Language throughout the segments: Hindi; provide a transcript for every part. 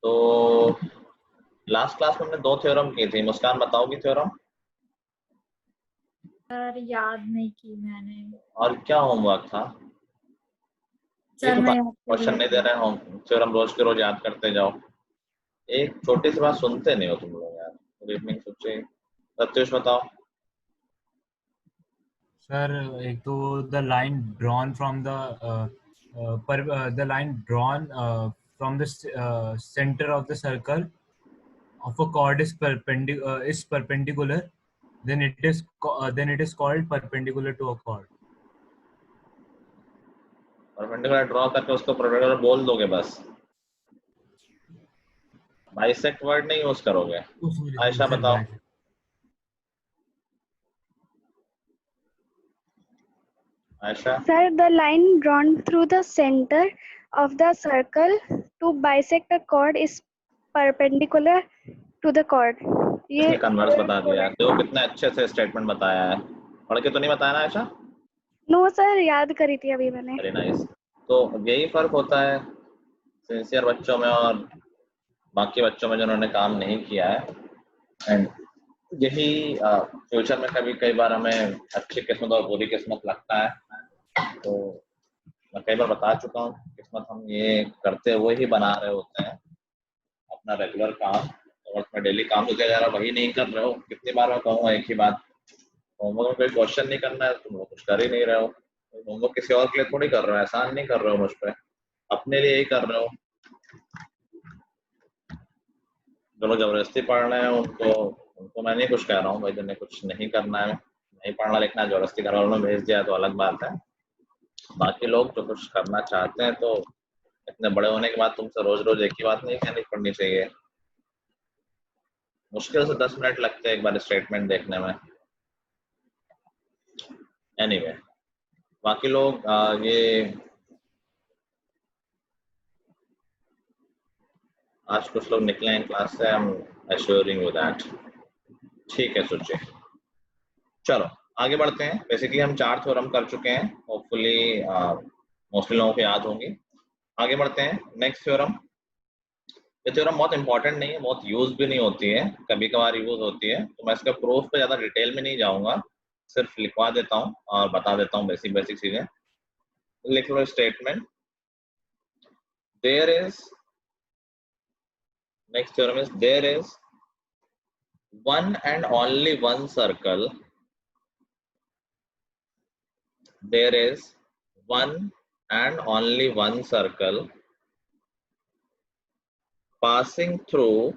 तो लास्ट क्लास में हमने 2 थ्योरम की थी। मुस्कान बताओगी थ्योरम? सर याद नहीं की मैंने। और क्या होमवर्क था? ये सर तो मैं याद कर क्वेश्चन नहीं लेती दे हूँ। रहे हैं, हम थ्योरम रोज के रोज याद करते जाओ। एक छोटी सी बात सुनते नहीं हो तुम लोग यार। गुड इवनिंग सोचे। सत्युष बताओ। सर एक तो the line drawn from the line drawn from the centre of the circle of a chord is perpendicular, then it is called perpendicular to a chord. Perpendicular draw करके उसको परपेंडिकुलर बोल दोगे बस, बाइसेक्ट वर्ड नहीं यूज करोगे। आयशा सर बताओ। Ayesha. Sir, the line drawn through the center of the circle to bisect a chord is perpendicular to the chord. इसने ये कन्वर्स बता दिया। देखो कितने अच्छे से स्टेटमेंट बताया है। पढ़ के तो नहीं बताया ना आयशा? नो सर, याद करी थी अभी मैंने। Very nice. तो यही फर्क होता है सिंसियर बच्चों में और बाकी बच्चों में जिन्होंने काम नहीं किया है। एंड यही फ्यूचर में कभी कई बार हमें अच्छी किस्मत और बुरी किस्मत लगता है। तो मैं कई बार बता चुका हूँ, किस्मत हम ये करते हुए ही बना रहे होते हैं अपना रेगुलर काम। और उसमें डेली काम तो जा रहा वही नहीं कर रहे हो। कितनी बार मैं कहूँगा एक ही बात, होमवर्क में कोई क्वेश्चन नहीं करना है, तुम लोग कुछ कर ही नहीं रहे हो। होमवर्क किसी और के लिए थोड़ी कर रहे हो, एहसान नहीं कर रहे हो मुझ पर, अपने लिए ही कर रहे हो। जो लोग जबरदस्ती पढ़ रहे हैं उनको उनको मैं नहीं कुछ कह रहा हूँ भाई, जिन्हें कुछ नहीं करना है, नहीं पढ़ना लिखना, जबरदस्ती घर वालों ने भेज दिया तो अलग बात है। बाकी लोग जो कुछ करना चाहते हैं, तो इतने बड़े होने के बाद तुमसे रोज रोज एक ही बात नहीं कहनी पड़नी चाहिए। मुश्किल से 10 मिनट लगते हैं एक बार स्टेटमेंट देखने में। एनीवे, बाकी लोग ये आज कुछ लोग निकले हैं क्लास से, I am assuring you that. ठीक है सोचिए, चलो आगे बढ़ते हैं। बेसिकली हम 4 थ्योरम कर चुके हैं, होपफुली मोस्टली लोगों को याद होंगी। आगे बढ़ते हैं नेक्स्ट थ्योरम। ये थ्योरम बहुत इंपॉर्टेंट नहीं है, बहुत यूज भी नहीं होती है, कभी कभार यूज होती है, तो मैं इसका प्रूफ पे ज्यादा डिटेल में नहीं जाऊंगा, सिर्फ लिखवा देता हूँ और बता देता हूँ बेसिक बेसिक चीजें। लिख लो statement. There is, next theorem is, there is one and only one circle, there is one and only one circle passing through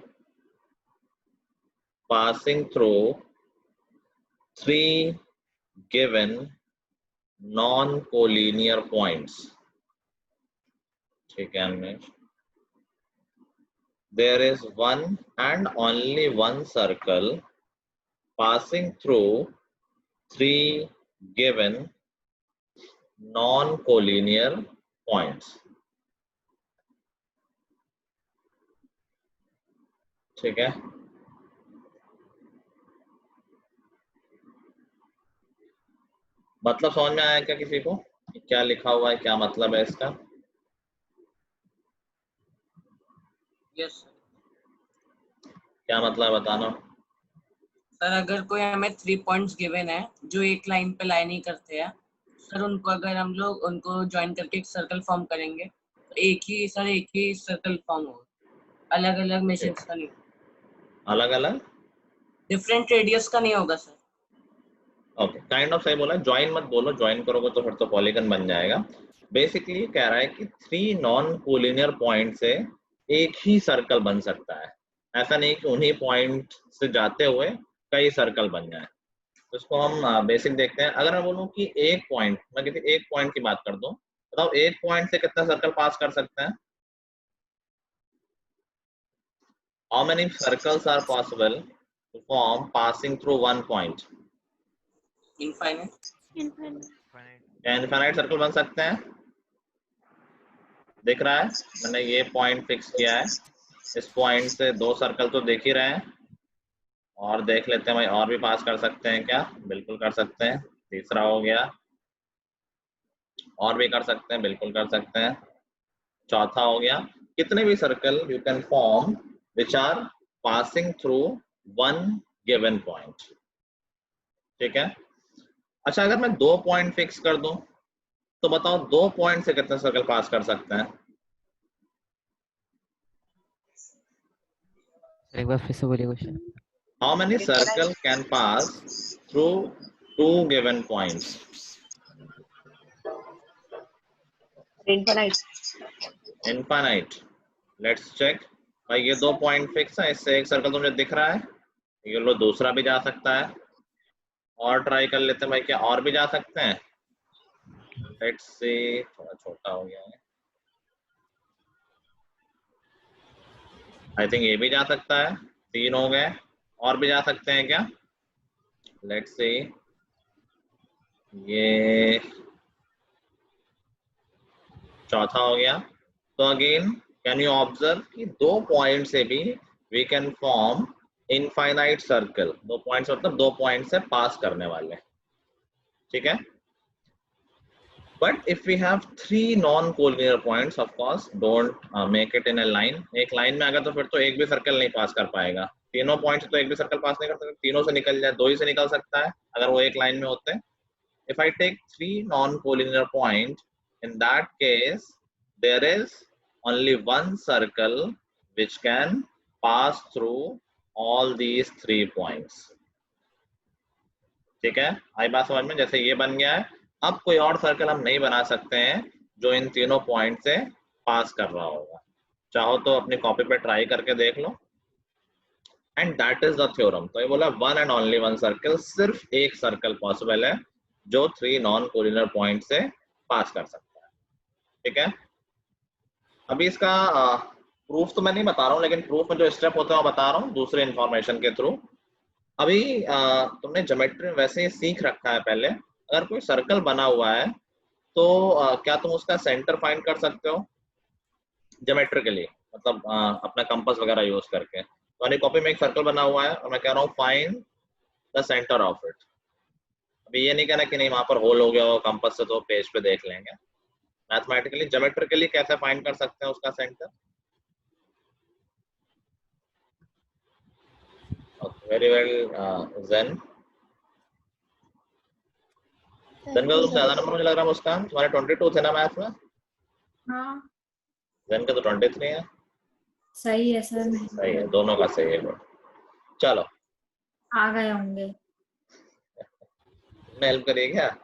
three given non-collinear points. ठीक है Animesh. There is one and only one circle passing through three given non-collinear points. ठीक है, मतलब समझ में आया क्या किसी को क्या लिखा हुआ है, क्या मतलब है इसका? Yes sir. क्या मतलब है बताना। सर अगर कोई हमें 3 पॉइंट्स गिवन है जो एक लाइन पे लाइन ही करते हैं सर, उनको अगर हम लोग उनको ज्वाइन करके एक सर्कल फॉर्म करेंगे तो एक ही सर्कल फॉर्म होगा, अलग अलग मेशंस का नहीं, अलग अलग डिफरेंट रेडियस का नहीं होगा सर। ओके, काइंड ऑफ सही बोला। ज्वाइन मत बोलो, ज्वाइन करोगे तो फिर तो पॉलीगन बन जाएगा। बेसिकली कह रहा है कि 3 नॉन कोलिनियर पॉइंट से एक ही सर्कल बन सकता है, ऐसा नहीं कि उन्हीं पॉइंट से जाते हुए कई सर्कल बन जाए। तो इसको हम बेसिक देखते हैं। अगर मैं बोलूं कि एक पॉइंट, मैं किसी एक पॉइंट की बात कर दूं, बताओ एक पॉइंट से कितना सर्कल पास कर सकते हैं? How many circles are possible to form passing through one point? Infinite. क्या इनफाइनाइट सर्कल बन सकते हैं? दिख रहा है मैंने ये पॉइंट फिक्स किया है, इस पॉइंट से 2 सर्कल तो देख ही रहे हैं, और देख लेते हैं भाई और भी पास कर सकते हैं क्या? बिल्कुल कर सकते हैं। तीसरा हो गया, और भी कर सकते हैं, बिल्कुल कर सकते हैं। चौथा हो गया, कितने भी circle you can form which are passing through one given point. ठीक है। अच्छा, अगर मैं 2 पॉइंट फिक्स कर दूं तो बताओ 2 पॉइंट से कितने सर्कल पास कर सकते हैं? एक बार फिर से बोलिए question. How many circle can pass through 2 given points? Infinite. Let's check. भाई ये 2 पॉइंट फिक्स है, इससे एक सर्कल मुझे दिख रहा है, ये लो दूसरा भी जा सकता है। और ट्राई कर लेते हैं भाई, क्या और भी जा सकते हैं? लेट्स सी, थोड़ा छोटा हो गया है, आई थिंक ये भी जा सकता है। 3 हो गए, और भी जा सकते हैं क्या? लेट्स सी, ये चौथा हो गया। तो अगेन कैन यू ऑब्जर्व कि 2 पॉइंट से भी we can form infinite circle. 2 points मतलब 2 पॉइंट से पास करने वाले। ठीक है। But if we have 3 non-collinear points, of course, don't make it in a line. एक लाइन में अगर तो फिर तो एक भी सर्कल नहीं पास कर पाएगा। तीनों पॉइंट्स तो एक भी सर्कल पास नहीं कर सकता, तीनों से निकल जाए, 2 ही से निकल सकता है अगर वो एक लाइन में होते हैं। If I take 3 non-collinear points, in that case, there is only one circle which can pass through all these 3 points. ठीक है, आई बात समझ में? जैसे ये बन गया है, अब कोई और सर्कल हम नहीं बना सकते हैं जो इन तीनों पॉइंट से पास कर रहा होगा। चाहो तो अपनी कॉपी पे ट्राई करके देख लो। And that is the theorem. तो ये बोला one and only one circle, सिर्फ एक सर्कल पॉसिबल है जो 3 नॉन कोलिनियर पॉइंट से पास कर सकता है। ठीक है। अभी इसका प्रूफ तो मैं नहीं बता रहा हूँ, लेकिन प्रूफ में जो स्टेप होता है वो बता रहा हूँ दूसरे इंफॉर्मेशन के थ्रू। अभी तुमने ज्योमेट्री में वैसे ही सीख रखा है पहले, अगर कोई सर्कल बना हुआ है तो क्या तुम उसका सेंटर फाइंड कर सकते हो ज्योमेट्रिकली, मतलब अपना कंपास वगैरह यूज करके? तो अपनी कॉपी में एक सर्कल बना हुआ है और मैं कह रहा हूँ find the centre of it. अभी ये नहीं कहना कि नहीं वहां पर होल हो गया हो कंपास से, तो पेज पे देख लेंगे। मैथमेटिकली ज्योमेट्रिकली कैसे फाइंड कर सकते हैं उसका सेंटर? वेरी वेल ज़ेन। ज़ेन का तो ज्यादा नंबर मुझे लग रहा है मुस्कान, तुम्हारे 22 थे ना मैथ में? हाँ ज़ेन का तो 23 है। सही है सर, सही है, दोनों का सही है। चलो आ गए होंगे। मैं हेल्प करिए क्या?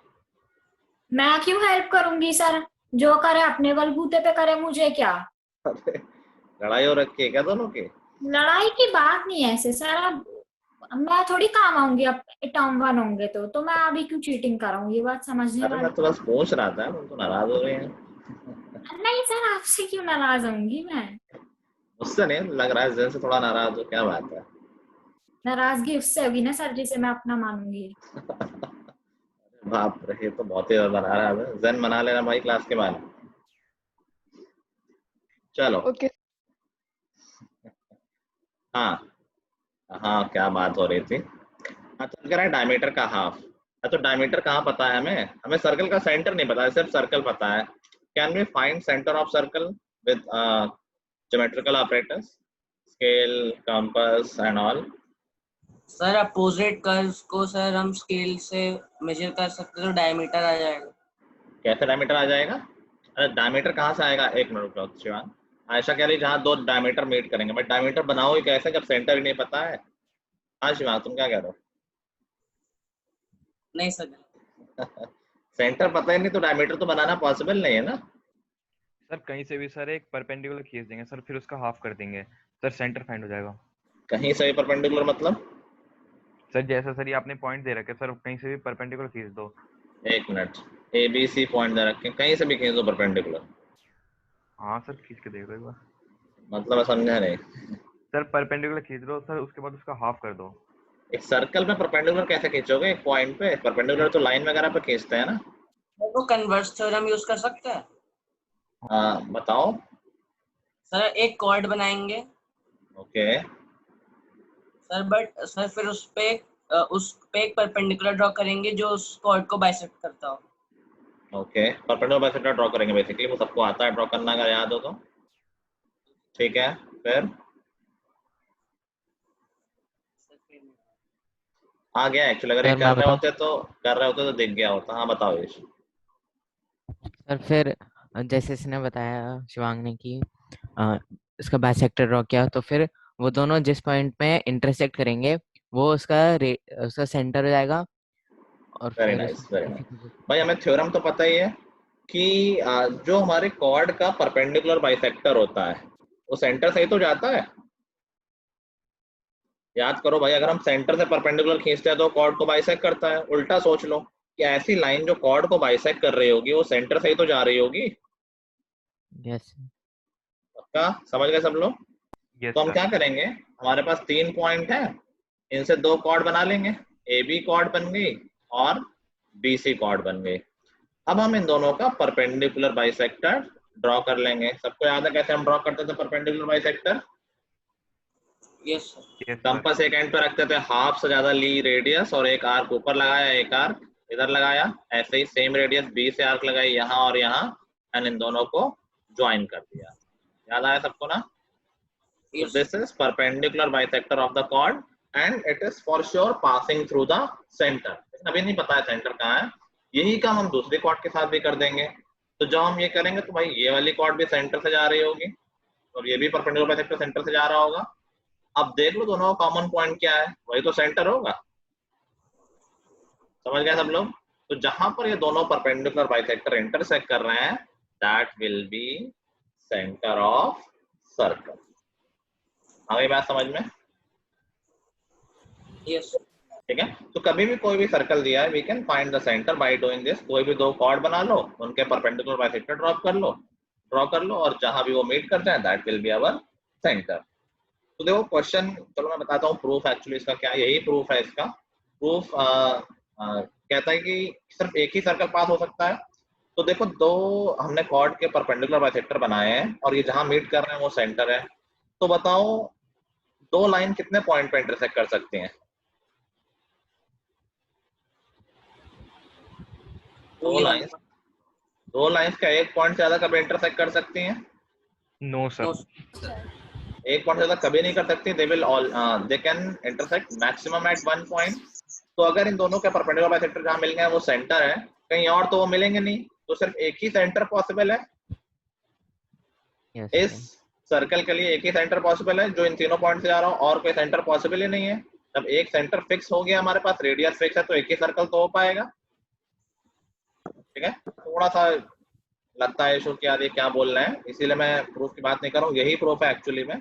मैं क्यों हेल्प करूंगी सर, जो करे अपने बलबूते पे करे, मुझे क्या। लड़ाई हो रखी है क्या दोनों की? लड़ाई की बात नहीं है ऐसे सर। अब मैं थोड़ी काम आऊंगी, अब टर्म 1 होंगे तो मैं अभी क्यों चीटिंग कर रहा हूँ, ये बात समझने अरे वाली। मैं तो बस पूछ रहा था, तुम तो नाराज हो रहे हैं। नहीं सर, आपसे क्यों नाराज होंगी मैं। मुझसे नहीं लग रहा है, ज़ेन से थोड़ा नाराज हो, क्या बात है? नाराजगी उससे होगी ना सर जिसे मैं अपना मानूंगी। बाप रे, ये तो बहुत ही ज्यादा नाराज है। ज़ेन मना लेना भाई क्लास के बाद। चलो ओके। हाँ हाँ, क्या बात हो रही थी? हाँ, तो कह रहा है डायमीटर का हाफ। तो डायमीटर कहाँ पता है हमें? हमें सर्कल का सेंटर नहीं पता है, सिर्फ सर्कल पता है। Can we find centre of circle with geometrical operators, scale, compass and all? Sir opposite curves को सर हम स्केल से मेजर कर सकते हैं तो डायमीटर आ जाएगा। कैसे डायमीटर आ जाएगा? अरे डायमीटर कहाँ से आएगा? एक मिनट रुको शिवान। आयशा कह रही जहाँ 2 डायमीटर मीट करेंगे, बट डायमीटर बनाओगे कैसे जब सेंटर ही नहीं पता है? हाँ शिवान, तुम क्या कह रहे नहीं सर। हो? सेंटर पता ही नहीं तो डायमीटर तो बनाना पॉसिबल नहीं है ना। सर कहीं से भी सर एक परपेंडिकुलर खींच देंगे सर, फिर उसका हाफ कर देंगे सर, सेंटर फाइंड हो जाएगा। कहीं से भी परपेंडिकुलर मतलब? सर जैसा सर ये आपने पॉइंट दे रखे सर, कहीं से भी परपेंडिकुलर खींच दो। एक minute, A B C point दे रखे, कहीं से भी खींच दो परपेंडिकुलर? हाँ सर खींच के देख लो एक बार। मतलब मैं समझा नहीं। सर परपेंडिकुलर खींच लो सर, उसके बाद उसका हाफ कर दो। एक सर्कल में परपेंडिकुलर कैसे खींचोगे? एक पॉइंट पे परपेंडिकुलर तो लाइन वगैरह पे खींचते हैं ना। वो कन्वर्स थ्योरम यूज कर सकते हैं। हाँ बताओ। सर एक कॉर्ड बनाएंगे ओके सर, बट सर फिर उस पे एक परपेंडिकुलर ड्रॉ करेंगे जो उस कॉर्ड को बाइसेक्ट करता हो। ओके, परपेंडिकुलर बाइसेक्टर ड्रॉ करेंगे बेसिकली, वो सबको आता है ड्रॉ करना अगर याद हो तो। ठीक है, फिर आ गया एक्चुअली, अगर ये सर मैं बताऊं? कर रहे होते तो दिख गया होता। हाँ बताओ यश। सर फिर जैसे इसने बताया शिवांग ने कि इसका बाइसेक्टर ड्रॉ किया, तो फिर वो दोनों जिस पॉइंट में इंटरसेक्ट करेंगे वो उसका सेंटर हो जाएगा। और वेरी फिर नाइस, वेरी नाइस। उसी भाई हमें थ्योरम तो पता ही है कि जो हमारे कॉर्ड का परपेंडिकुलर बाइसेक्टर होता है वो सेंटर से ही तो जाता है। याद करो भाई, अगर हम सेंटर से परपेंडिकुलर खींचते हैं तो कॉर्ड को बाइसेक्ट करता है। उल्टा सोच लो कि ऐसी लाइन जो कॉर्ड को बाइसेक्ट कर रही होगी वो सेंटर से ही तो जा रही होगी। यस पक्का समझ गए सब लोग? यस तो हम सर। क्या करेंगे, हमारे पास 3 पॉइंट है, इनसे 2 कॉर्ड बना लेंगे। ए बी कॉर्ड बन गई और बी सी कॉर्ड बन गई। अब हम इन दोनों का परपेंडिकुलर बाइसेक्टर ड्रॉ कर लेंगे। सबको याद है कैसे हम ड्रॉ करते थे perpendicular bisector? Yes sir. Yes sir. Compass एक एंड पे रखते थे, हाफ से ज्यादा ली रेडियस, और एक आर्क ऊपर लगाया, एक आर्क इधर लगाया। ऐसे ही सेम रेडियस बी से आर्क लगाई यहाँ और यहाँ, एंड इन दोनों को ज्वाइन कर दिया। याद आया सबको ना? So yes this is perpendicular bisector of the chord and it is for sure passing through the center. लेकिन अभी नहीं पता है सेंटर कहाँ है। यही काम हम दूसरी कॉर्ड के साथ भी कर देंगे। तो जब हम ये करेंगे तो भाई ये वाली कॉर्ड भी सेंटर से जा रही होगी और ये भी परपेंडिकुलर बाइसेक्टर सेंटर से जा रहा होगा। अब देख लो दोनों का कॉमन पॉइंट क्या है, वही तो सेंटर होगा। समझ गए सब लोग? तो जहां पर ये दोनों परपेंडिकुलर बाइसेक्टर इंटरसेक्ट कर रहे हैं that will be centre of circle. आ गई बात समझ में? यस ठीक है, तो कभी भी कोई भी सर्कल दिया है we can find the centre by doing this. कोई भी 2 कॉर्ड बना लो, उनके परपेंडिकुलर बाइसेक्टर ड्रॉ कर लो और जहां भी वो मीट करते हैं that will be our centre. तो देखो क्वेश्चन, चलो मैं बताता हूँ प्रूफ एक्चुअली इसका क्या है। यही प्रूफ है इसका। प्रूफ कहता है कि सिर्फ एक ही सर्कल पास हो सकता है। तो देखो हमने कॉर्ड के परपेंडिकुलर बाइसेक्टर बनाए हैं और ये जहां मीट कर रहे हैं वो सेंटर है। तो बताओ 2 लाइन कितने पॉइंट पे इंटरसेक्ट कर सकती हैं? दो लाइंस का एक पॉइंट से ज्यादा कभी इंटरसेक्ट कर सकती हैं? No sir. एक पॉइंट से ज्यादा कभी नहीं कर सकती। They can intersect maximum at 1 point. तो अगर इन दोनों के परपेंडिकुलर बाइसेक्टर जहां मिल गए वो सेंटर है, कहीं और तो वो मिलेंगे नहीं, तो सिर्फ एक ही सेंटर पॉसिबल है। यस इस सर्कल के लिए एक ही सेंटर पॉसिबल है जो इन तीनों पॉइंट से जा रहा हो, और कोई सेंटर पॉसिबल ही नहीं है। जब एक सेंटर फिक्स हो गया, हमारे पास रेडियस फिक्स है, तो एक ही सर्कल तो हो पाएगा। ठीक है, थोड़ा सा लगता है इशू कि यार ये क्या बोल रहे हैं, इसीलिए मैं प्रूफ की बात नहीं कर रहा हूँ। यही प्रूफ है एक्चुअली में,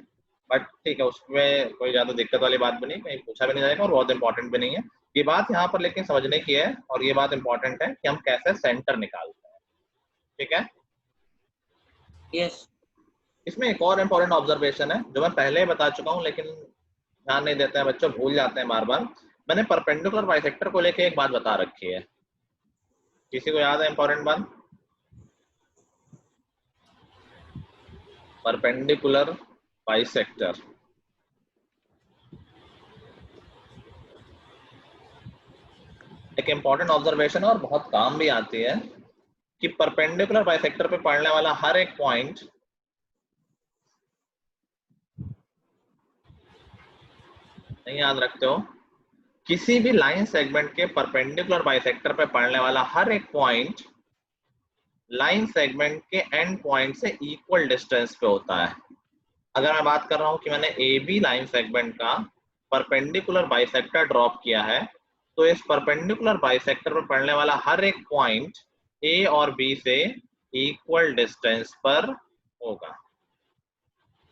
बट ठीक है, उसमें कोई ज्यादा दिक्कत वाली बात भी नहीं, कहीं पूछा भी नहीं जाएगा और बहुत इंपॉर्टेंट भी नहीं है ये बात यहाँ पर। लेकिन समझने की है, और ये बात इंपॉर्टेंट है कि हम कैसे सेंटर निकालते हैं। ठीक है, यस इसमें एक और इम्पोर्टेंट ऑब्जर्वेशन है जो मैं पहले ही बता चुका हूँ, लेकिन ध्यान नहीं देते हैं बच्चों, भूल जाते हैं बार बार। मैंने परपेंडिकुलर बाइसेक्टर को लेके एक बात बता रखी है, किसी को याद है इंपॉर्टेंट बात? परपेंडिकुलर बाइसेक्टर एक इंपॉर्टेंट ऑब्जर्वेशन है और बहुत काम भी आती है कि परपेंडिकुलर बाइसेक्टर पे पड़ने वाला हर एक पॉइंट नहीं याद रखते हो, किसी भी लाइन सेगमेंट के परपेंडिकुलर बाइसेक्टर पे पड़ने वाला हर एक पॉइंट लाइन सेगमेंट के एंड पॉइंट से इक्वल डिस्टेंस पे होता है। अगर मैं बात कर रहा हूं कि मैंने ए बी लाइन सेगमेंट का परपेंडिकुलर बाइसेक्टर ड्रॉप किया है, तो इस परपेंडिकुलर बाइसेक्टर पर पड़ने वाला हर एक पॉइंट ए और बी से इक्वल डिस्टेंस पर होगा।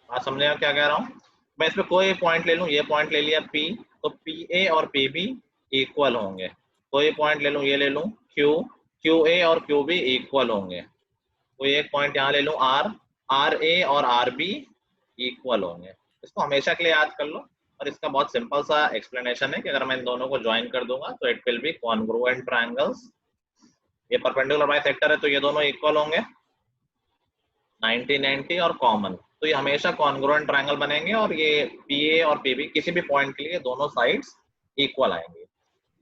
आप समझेगा क्या कह रहा हूं? मैं इसमें कोई पॉइंट ले लूं, ये पॉइंट ले लिया P, तो PA और PB इक्वल होंगे। कोई पॉइंट ले लूं, ये ले लूं Q, QA और QB इक्वल होंगे। कोई एक पॉइंट यहाँ ले लूं R, RA और RB इक्वल होंगे। इसको हमेशा के लिए याद कर लो, और इसका बहुत सिंपल सा एक्सप्लेनेशन है कि अगर मैं इन दोनों को ज्वाइन कर दूंगा तो it will be congruent triangles. ये परपेंडिकुलर बाइसेक्टर है तो ये दोनों इक्वल होंगे 90-90 और कॉमन, तो ये हमेशा कॉन्ग्रुएंट ट्रायंगल बनेंगे और ये PA और PB किसी भी पॉइंट के लिए दोनों साइड्स इक्वल आएंगे।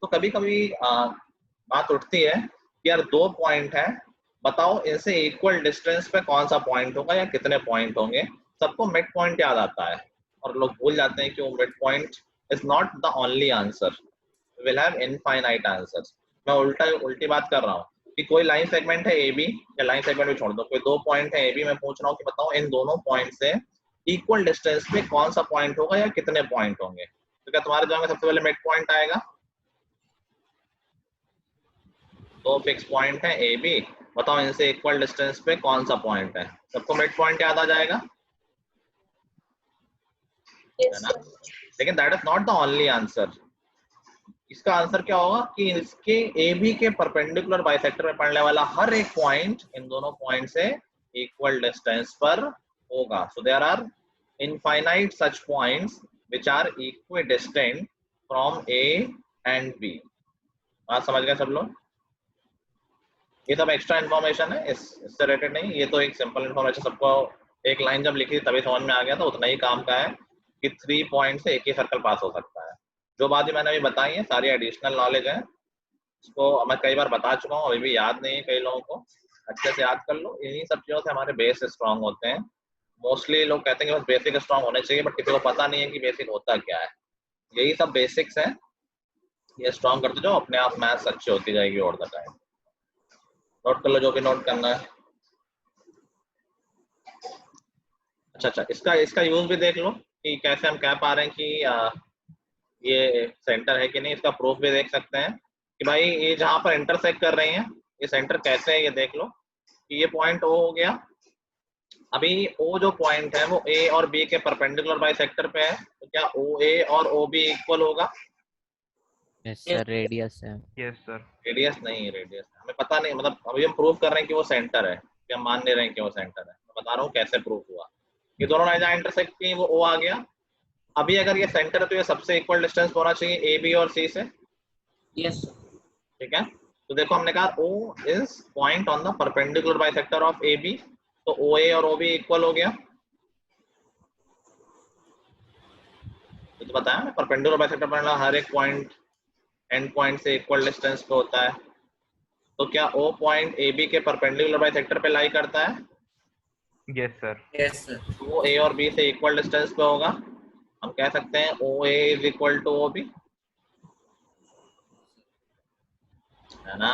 तो कभी कभी बात उठती है कि यार 2 पॉइंट है, बताओ इनसे इक्वल डिस्टेंस पे कौन सा पॉइंट होगा या कितने पॉइंट होंगे। सबको मिड पॉइंट याद आता है और लोग भूल जाते हैं कि वो mid point is not the only answer, will have infinite answers. मैं उल्टी बात कर रहा हूँ कि कोई लाइन सेगमेंट है ए बी, या लाइन सेगमेंट भी छोड़ दो, कोई 2 पॉइंट है ए बी, मैं पूछ रहा हूँ कि बताओ इन दोनों पॉइंट से इक्वल डिस्टेंस पे कौन सा पॉइंट होगा या कितने पॉइंट होंगे। तो क्या तुम्हारे दिमाग में सबसे पहले मिड पॉइंट आएगा? 2 फिक्स पॉइंट है ए बी, बताओ इनसे इक्वल डिस्टेंस पे कौन सा पॉइंट है, सबको मिड पॉइंट याद आ जाएगा, है ना? लेकिन that is not the only answer. इसका आंसर क्या होगा कि इसके ए बी के परपेंडिकुलर बाइसेक्टर में पड़ने वाला हर एक पॉइंट इन दोनों पॉइंट से इक्वल डिस्टेंस पर होगा। So there are infinite such points which are equidistant from A and B. बात समझ गए सब लोग? ये सब एक्स्ट्रा इन्फॉर्मेशन है, इससे रिलेटेड नहीं, ये तो एक सिंपल इन्फॉर्मेशन, सबको एक लाइन जब लिखी तभी समझ में आ गया था, उतना ही काम का है कि 3 पॉइंट से एक ही सर्कल पास हो सकता है। जो बातें मैंने अभी बताई है सारी एडिशनल नॉलेज है, इसको मैं कई बार बता चुका हूँ, अभी भी याद नहीं है कई लोगों को, अच्छे से याद कर लो। इन्हीं सब चीज़ों से हमारे बेस स्ट्रांग होते हैं। मोस्टली लोग कहते हैं कि बस बेसिक स्ट्रांग होने चाहिए, बट किसी को पता नहीं है कि बेसिक होता क्या है। यही सब बेसिक्स हैं, ये स्ट्रांग करते जाओ, अपने आप मैथ्स अच्छी होती जाएगी ओवर द टाइम। नोट कर लो जो भी नोट करना है। अच्छा, इसका यूज भी देख लो कि कैसे हम कह पा रहे हैं कि ये सेंटर है कि नहीं। इसका प्रूफ भी देख सकते हैं कि भाई ये जहां पर इंटरसेक्ट कर रही हैं ये सेंटर कैसे है, ये देख लो कि ये पॉइंट ओ हो गया। अभी ओ जो पॉइंट है वो ए और बी के परपेंडिकुलर बाइसेक्टर पे है, तो क्या ओ ए और ओ बी इक्वल होगा? यस सर, रेडियस है। Yes sir. रेडियस नहीं, रेडियस हमें पता नहीं, मतलब अभी हम प्रूव कर रहे हैं कि वो सेंटर है, कि हम मान नहीं रहे हैं कि वो सेंटर है। मैं बता रहा हूँ कैसे प्रूव हुआ। ये दोनों लाइन जहाँ इंटरसेक्ट की वो ओ आ गया। अभी अगर ये सेंटर है तो ये सबसे इक्वल डिस्टेंस होना चाहिए ए बी और सी से। यस ठीक है, तो देखो हमने कहा O is point on the perpendicular bisector of A B, तो ओ ए और ओ बी इक्वल हो गया। तो बताया ना, परपेंडिकुलर बाइसेक्टर पर हर एक पॉइंट एंड पॉइंट से इक्वल डिस्टेंस पे होता है। तो क्या O पॉइंट ए बी के परपेंडिकुलर बाइसेक्टर पे लाई करता है? Yes sir. Yes sir. तो वो ए और बी से इक्वल डिस्टेंस पे होगा। हम कह सकते हैं O A is equal to O B, है ना?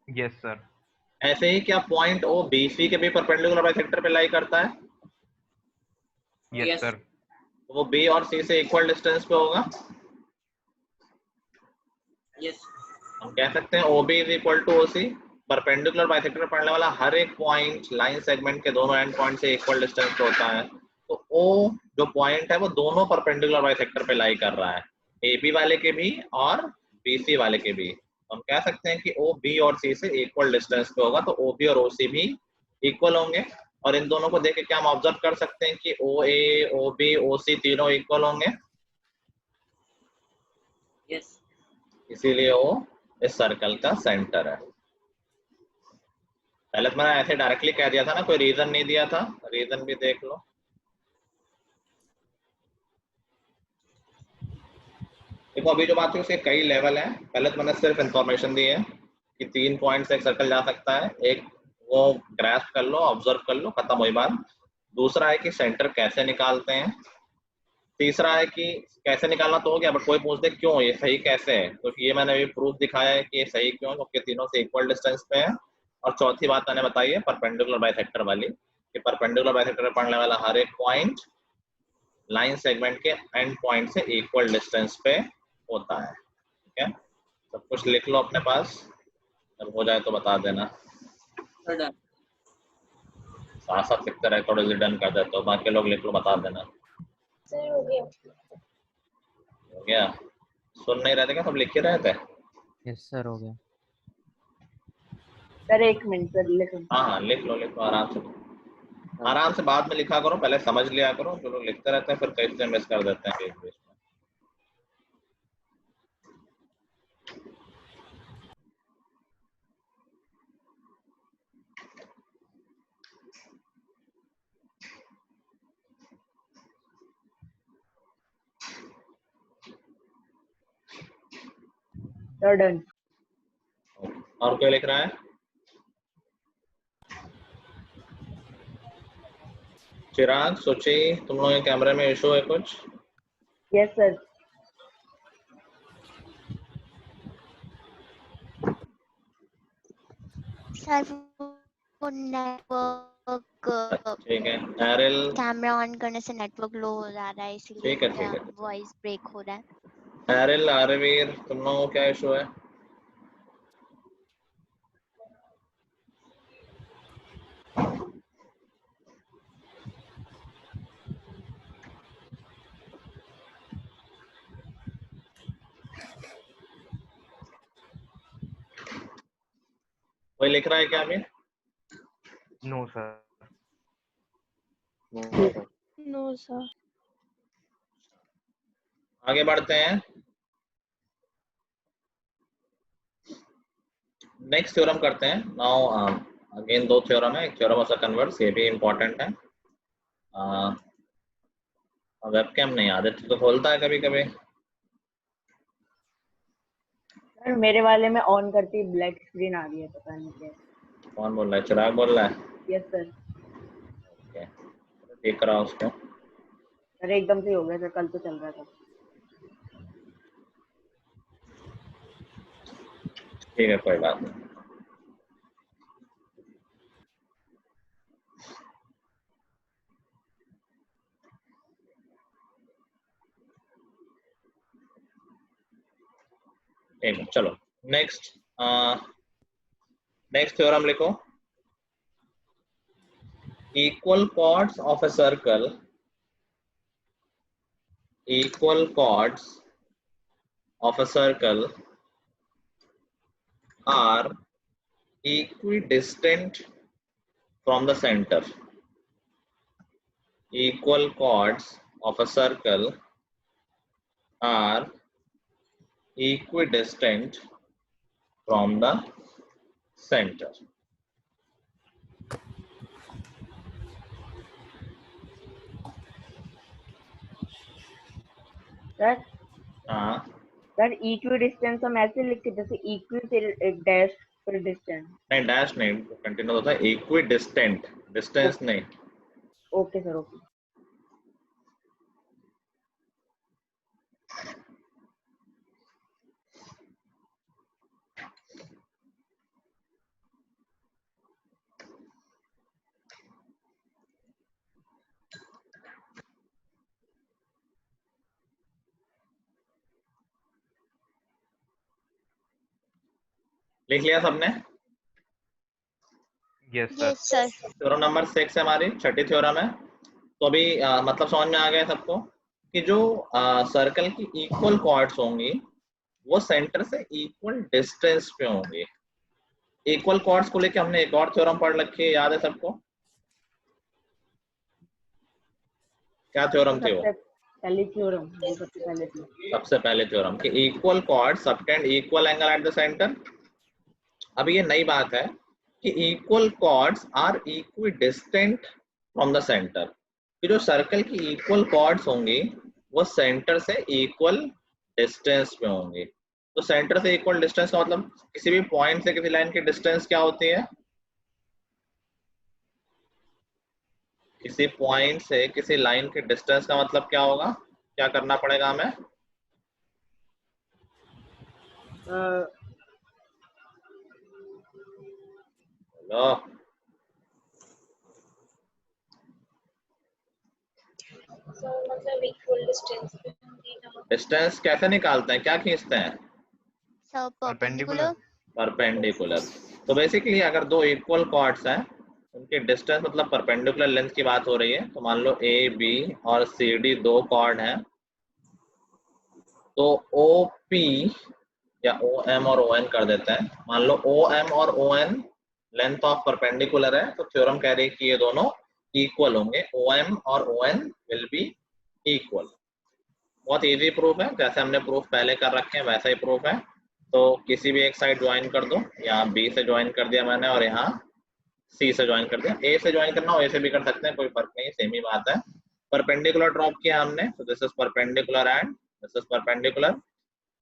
Yes sir. ऐसे ही क्या पॉइंट ओ बी सी के भी परपेंडिकुलर बाइसेक्टर पे लाई करता है? Yes Yes. सर। वो बी और सी से इक्वल डिस्टेंस पे होगा। यस हम कह सकते हैं OB is equal to OC, perpendicular bisector पर पड़ने वाला हर एक पॉइंट लाइन सेगमेंट के दोनों एंड पॉइंट से इक्वल डिस्टेंस पे होता है। तो O जो पॉइंट है वो दोनों परपेंडिकुलर बाइसेक्टर पे लाई कर रहा है, AB वाले के भी और BC वाले के भी। हम कह सकते हैं कि OB और C से इक्वल डिस्टेंस पे होगा, तो OB और OC भी इक्वल होंगे। और इन दोनों को देख के क्या हम ऑब्जर्व कर सकते हैं कि OA, OB, OC तीनों इक्वल होंगे, यस इसीलिए वो इस सर्कल का सेंटर है। पहले तो मैंने ऐसे डायरेक्टली कह दिया था ना, कोई रीजन नहीं दिया था, रीजन भी देख लो। देखो अभी जो बात है उसके कई लेवल हैं। पहले तो मैंने सिर्फ इंफॉर्मेशन दी है कि 3 पॉइंट से एक सर्कल जा सकता है, एक वो ग्रास्प कर लो, ऑब्जर्व कर लो, खत्म हुई बात। दूसरा है कि सेंटर कैसे निकालते हैं। तीसरा है कि कैसे निकालना तो हो गया, बट कोई पूछ दे क्यों ये सही कैसे है, तो ये मैंने अभी प्रूफ दिखाया है कि ये सही क्यों है, क्योंकि तीनों से इक्वल डिस्टेंस पे है। और चौथी बात मैंने बताई है परपेंडिकुलर बाइसेक्टर वाली, कि परपेंडिकुलर बाइसेक्टर पे पड़ने वाला हर एक पॉइंट लाइन सेगमेंट के एंड पॉइंट से इक्वल डिस्टेंस पे होता है। ठीक है, सब कुछ लिख लो अपने पास, जब हो जाए तो बता देना। डन। साथ साथ लिखते रहे, थोड़े डन कर देते हो, बाकी लोग लिख लो, बता देना। सर हो गया। हो गया? सुन नहीं रहे थे क्या, सब लिख के रहे थे? यस सर, हो गया। सर एक मिनट सर लिख। हाँ लिख लो आराम से, आराम से बाद में लिखा करो, पहले समझ लिया करो। जो लोग लिखते रहते हैं फिर कई से मिस कर देते हैं बीच बीच में। डन। Okay. और कोई लिख रहा है? चिराग, सोची, तुम लोगों के कैमरे में इशू है कुछ? Yes sir. सर वो नेटवर्क ठीक है। एरिल, कैमरा ऑन करने से नेटवर्क लो हो जा रहा है, इसीलिए ठीक है, मेरा ठीक है। वॉइस ब्रेक हो रहा है। एरिल, आरवीर, तुम लोगों को क्या इशू है? कोई लिख रहा है क्या अभी? No sir. No sir. आगे बढ़ते हैं। नेक्स्ट थ्योरम करते हैं। नाउ अगेन दो थ्योरम है, एक थ्योरम ऑफ द कन्वर्स, ये भी इम्पोर्टेंट है। वेबकैम नहीं, आदित्य तो खोलता है कभी कभी। सर मेरे वाले में ऑन करती ब्लैक स्क्रीन आ रही है, पता नहीं क्या। कौन बोल रहा है? चिराग बोल रहा है? Yes sir. ओके, देख रहा हूँ उसको। सर एकदम से हो गया सर, कल तो चल रहा था। ठीक है, कोई बात नहीं। ठीक है, चलो नेक्स्ट थ्योरम लिखो। Equal chords of a circle, equal chords of a circle are equidistant from the center. Equal chords of a circle are equidistant from the center. Sir हाँ, सर इक्वी डिस्टेंस हम ऐसे लिख के, जैसे इक्वी फिर डैश फिर डिस्टेंस। नहीं डैश नहीं, कंटिन्यू होता है। इक्विडिस्टेंट, डिस्टेंस नहीं। Okay sir, okay. लिख लिया सबने? Yes sir. Yes sir. Theorem number 6 है हमारी, छठी थ्योरम है। तो अभी मतलब समझ में आ गया सबको कि जो सर्कल की इक्वल कॉर्ड्स होंगी वो सेंटर से इक्वल डिस्टेंस पे होंगी। इक्वल कॉर्ड्स को लेके हमने एक और थ्योरम पढ़ रखी है, याद है सबको? क्या थ्योरम थी वो? सबसे पहली थ्योरम, सबसे पहले थी। सबसे पहले थ्योरम कि equal chords subtend equal angle at the centre. अब ये नई बात है कि equal chords are equidistant from the centre, कि जो सर्कल की इक्वल कॉर्ड्स होंगी वो सेंटर से इक्वल डिस्टेंस पे होंगी। तो सेंटर से इक्वल डिस्टेंस का मतलब किसी भी पॉइंट से किसी लाइन की डिस्टेंस क्या होती है? किसी पॉइंट से किसी लाइन की डिस्टेंस का मतलब क्या होगा? क्या करना पड़ेगा हमें? हेलो, मतलब इक्वल डिस्टेंस कैसे निकालते हैं, क्या खींचते हैं? Sir perpendicular. परपेंडिकुलर। तो बेसिकली अगर दो इक्वल कॉर्ड्स हैं, उनके डिस्टेंस मतलब परपेंडिकुलर लेंथ की बात हो रही है, तो मान लो ए बी और सी डी दो कॉर्ड हैं, तो ओ पी या ओ एम और ओ एन कर देते हैं। मान लो ओ एम और O N length of perpendicular है, तो थ्योरम कह रही है कि ये दोनों इक्वल होंगे। ओ एम और O N will be equal. बहुत इजी प्रूफ है, जैसे हमने प्रूफ पहले कर रखे हैं वैसा ही प्रूफ है। तो किसी भी एक साइड ज्वाइन कर दो, यहाँ बी से ज्वाइन कर दिया मैंने और यहाँ सी से ज्वाइन कर दिया। ए से ज्वाइन करना हो ए से भी कर सकते हैं, कोई फर्क नहीं, सेम ही बात है। परपेंडिकुलर ड्रॉप किया हमने, तो this is perpendicular and this is perpendicular.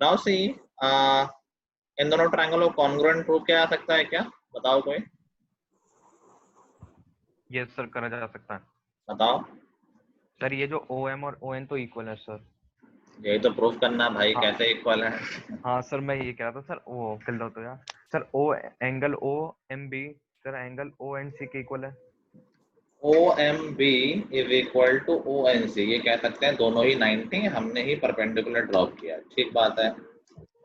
Now see इन दोनों ट्रायंगल को कॉन्ग्रुएंट प्रूव किया जा सकता है क्या? बताओ कोई, यस सर करा जा सकता है। बताओ। सर ये जो OM और ON तो इक्वल है सर। यही तो प्रूफ करना भाई, हाँ। कैसे इक्वल है। हाँ सर मैं ये कह रहा था सर, ओ कर दो तो यार sir, O angle OMB sir angle ONC के इक्वल है। OMB is equal to ONC, ये कह सकते हैं दोनों ही 90, हमने ही परपेंडिकुलर ड्रॉप किया, ठीक बात है।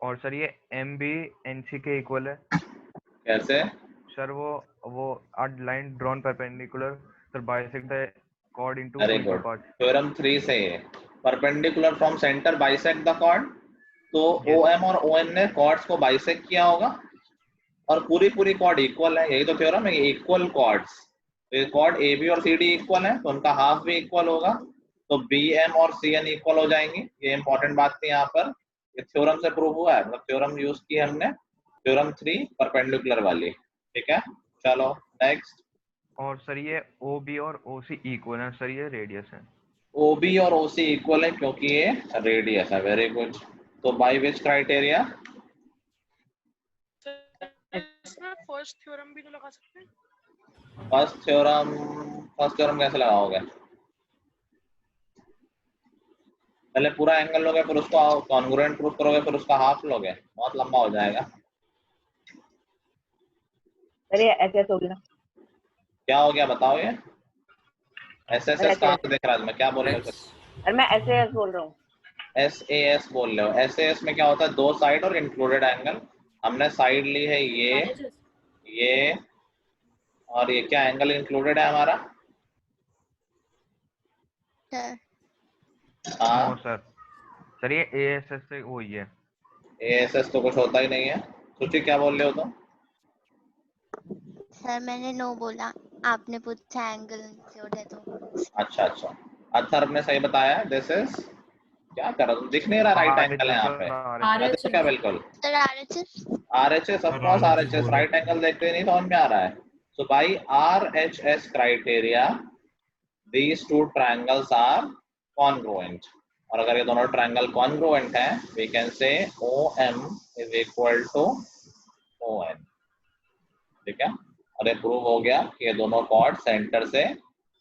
और सर ये MB NC के इक्वल है। कैसे? सर वो line drawn perpendicular sir bisect the chord into very equal good, parts. Theorem 3 से ये perpendicular from centre bisect the chord, तो Yes. OM और ON ने कॉर्ड्स को बाइसेक्ट किया होगा और पूरी कॉर्ड इक्वल है, यही तो थ्योरम है, इक्वल कॉर्ड्स। तो कॉर्ड AB और CD इक्वल है तो उनका हाफ भी इक्वल होगा, तो BM और CN इक्वल हो जाएंगी। ये इंपॉर्टेंट बात थी यहाँ पर, ये थ्योरम से प्रूव हुआ है, मतलब थ्योरम यूज की हमने, थ्योरम 3 परपेंडिकुलर वाली, ठीक है। चलो नेक्स्ट। और सर ये OB और OC इक्वल है सर, ये रेडियस है। OB और OC इक्वल है क्योंकि ये रेडियस है, वेरी गुड। तो by which criteria? First theorem भी तो लगा सकते हैं। फर्स्ट थ्योरम कैसे लगाओगे? पहले पूरा एंगल लोगे, फिर उसको कॉन्ग्रुएंट प्रूफ करोगे, फिर उसका हाफ लोगे, बहुत लंबा हो जाएगा। अरे ऐसे हो गया। क्या हो गया बताओ? ये SSS कहाँ से देख रहा था मैं, क्या बोल रहे हो? अरे मैं SAS बोल रहा हूँ। SAS बोल रहे हो? SAS में क्या होता है? दो साइड और इंक्लूडेड एंगल। हमने साइड ली है ये और ये क्या एंगल इंक्लूडेड है हमारा? हाँ सर ये ASS से वही है। ASS तो कुछ होता ही नहीं है। सुची क्या बोल रहे हो तुम? सर मैंने नो बोला, आपने पूछा एंगल इंक्लूड है तो। अच्छा अथर्व ने सही बताया। दिस इज क्या कर रहा तुम, दिख नहीं रहा राइट एंगल है यहाँ पे, क्या बिल्कुल RHS, of course RHS, right angle देखते ही नहीं समझ में आ रहा है। So by RHS criteria these two triangles are congruent, और अगर ये दोनों ट्रायंगल congruent हैं we can say OM is equal to ON, ठीक है। और ये प्रूव हो गया कि ये दोनों कॉर्ड सेंटर से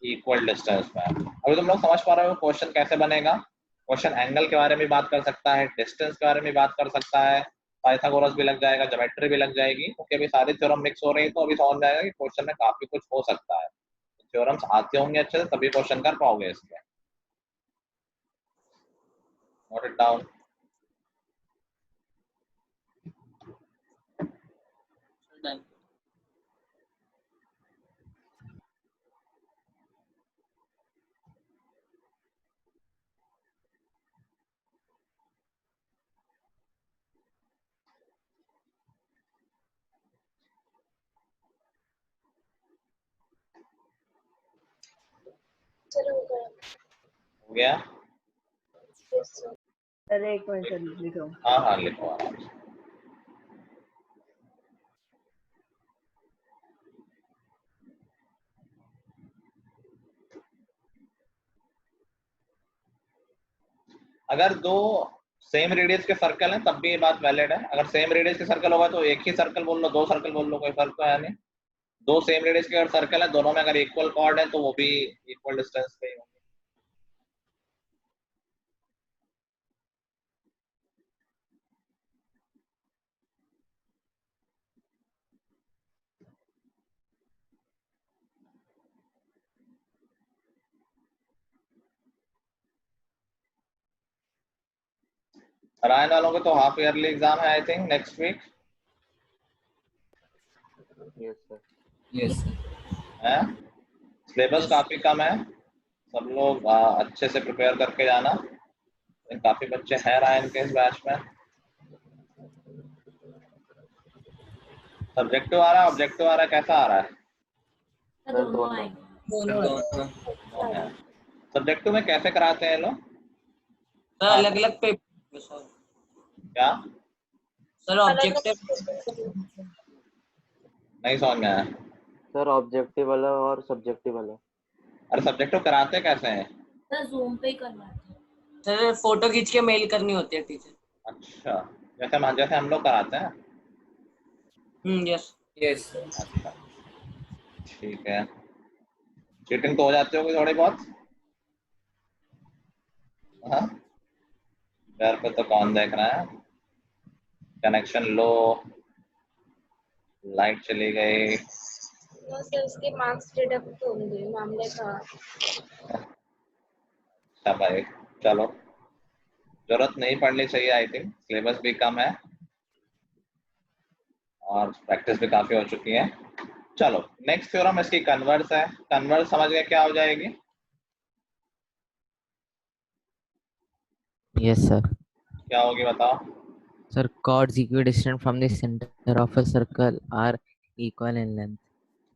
इक्वल डिस्टेंस में है। अभी तुम लोग समझ पा रहे हो क्वेश्चन कैसे बनेगा? क्वेश्चन एंगल के बारे में बात कर सकता है, डिस्टेंस के बारे में बात कर सकता है, पाइथागोरस भी लग जाएगा, ज्योमेट्री भी लग जाएगी, क्योंकि अभी सारी थ्योरम मिक्स हो रही है, तो अभी समझ में आएगा कि क्वेश्चन में काफी कुछ हो सकता है। थ्योरम्स आते होंगे अच्छे से तभी क्वेश्चन कर पाओगे इसके। Note it down. हो गया? अरे एक मिनट लिखो। हाँ लिखो आराम से। अगर दो सेम रेडियस के सर्कल हैं तब भी ये बात वैलिड है। अगर सेम रेडियस के सर्कल होगा तो एक ही सर्कल बोल लो, दो सर्कल बोल लो, कोई फर्क तो है नहीं। दो सेम रेडियस के अगर सर्कल है, दोनों में अगर इक्वल कॉर्ड है तो वो भी इक्वल डिस्टेंस पे ही होंगे। रायन वालों के तो हाफ ईयरली एग्जाम है I think next week. Yes है सिलेबस काफी कम है, सब लोग अच्छे से प्रिपेयर करके जाना। काफी बच्चे हैं रायन के इस बैच में। सब्जेक्टिव आ रहा है, ऑब्जेक्टिव आ रहा है, कैसा आ रहा है? सब्जेक्टिव में कैसे कराते हैं लोग? सर अलग अलग पेपर सर। क्या सर ऑब्जेक्टिव नहीं समझ में आया सर? ऑब्जेक्टिव वाला और सब्जेक्टिव वाला। अरे सब्जेक्टिव कराते कैसे हैं? सर जूम पे ही करना है सर, फोटो खींच के मेल करनी होती है टीचर। अच्छा जैसे हम लोग कराते हैं। यस। यस अच्छा ठीक है, चीटिंग तो हो जाती होगी थोड़ी बहुत। हाँ, घर पे तो कौन देख रहा है। कनेक्शन लो, लाइट चली गई। सर उसके मार्क्स डिडक्ट होंगे मैम ने कहा। अच्छा भाई चलो, जरूरत नहीं पड़नी चाहिए, आई थिंक सिलेबस भी कम है और प्रैक्टिस भी काफी हो चुकी है। चलो नेक्स्ट थ्योरम इसकी कन्वर्स है। कन्वर्स समझ गए क्या हो जाएगी? Yes sir. क्या होगी बताओ? Sir, chords equidistant from the center of a circle are equal in length.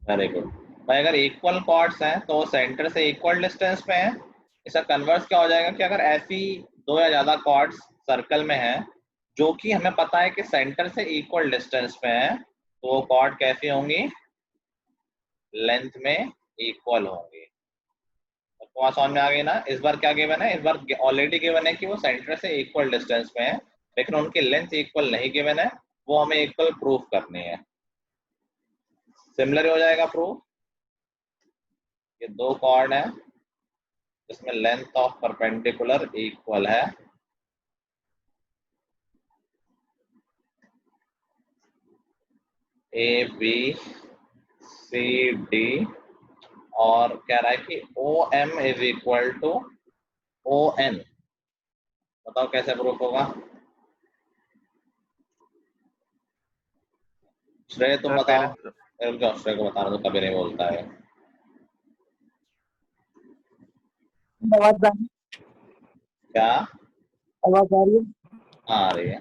Very good भाई, अगर इक्वल कॉर्ड्स हैं तो वो सेंटर से इक्वल डिस्टेंस पे हैं। इसका कन्वर्स क्या हो जाएगा कि अगर ऐसी दो या ज्यादा कॉर्ड्स सर्कल में हैं जो कि हमें पता है कि सेंटर से इक्वल डिस्टेंस पे हैं, तो वो कॉर्ड कैसी होंगी? लेंथ में इक्वल होंगी। तो वहां समझ में आ गई ना? इस बार क्या गिवन है? इस बार ऑलरेडी गिवन है कि वो सेंटर से इक्वल डिस्टेंस पे है, लेकिन उनकी लेंथ इक्वल नहीं गिवन है, वो हमें इक्वल प्रूफ करनी है। सिमिलर हो जाएगा प्रूफ। ये दो कॉर्ड है जिसमें लेंथ ऑफ परपेंडिकुलर इक्वल है, ए बी सी डी, और कह रहा है कि O M is equal to O N. बताओ कैसे प्रूफ होगा? श्रेय तुम सर बताओ। पहले रुक जाओ, श्रेय को बताना तो कभी नहीं बोलता है। आवाज आ रही क्या? आवाज आ रही है? हाँ, आ रही है।